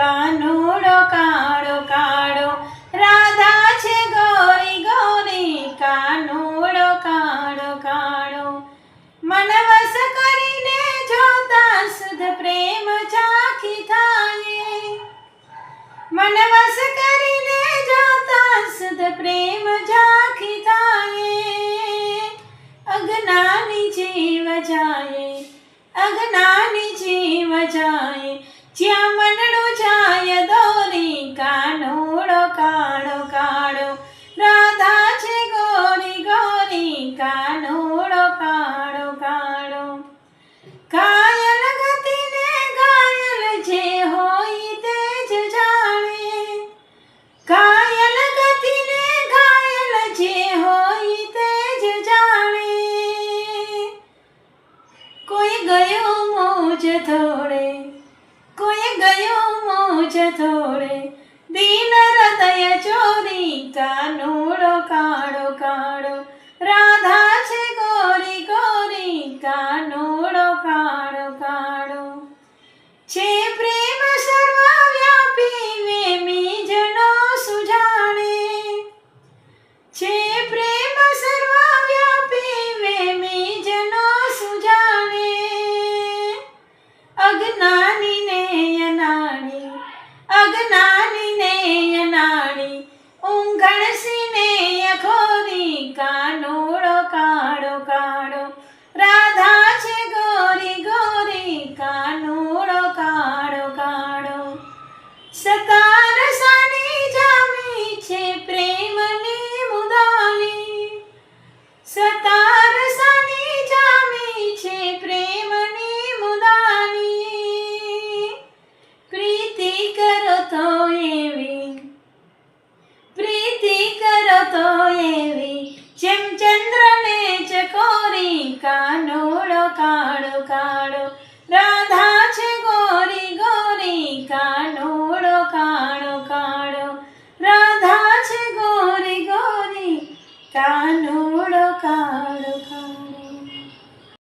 કાનુડો કાળો કાળો, રાધા છે ગોરી ગોરી, કાનુડો કાળો કાળો. મન વશ કરીને જોતા શુદ્ધ પ્રેમ ઝાંખી થાય, મન વશ કરીને જોતા શુદ્ધ પ્રેમ ઝાંખી થાય. અજ્ઞાની જીવ જાય, અજ્ઞાની જીવ જાય, જ્યાં મનડું જાય દોરી, કાનુડો કાળો કાળો, રાધા છે ગોરી ગોરી, કાનુડો કાળો કાળો. ઘાયલ ગતિને ઘાયલ જે હોય તે જ જાણે, ઘાયલ ગતિને ઘાયલ જે હોય તે જ જાણે. કોઈ ગયું મોજ થોડે, કોઈ ગયું મોજ થોડે, દીન હૃદય ચોરી, કાનુડો કાળો કાળો, રાધા છે ગોરી ગોરી, કાનુડો કાળો કાળો. છે પ્રેમ સર્વવ્યાપી વેમી જનો સુજાણે, છે પ્રેમ સર્વવ્યાપી વેમી જનો સુજાણે. અજ્ઞાનીને અનાણી, અજ્ઞાનીને અનાણી, ઊંઘણસીને અખોરી, કાનુડો કાળો કાળો.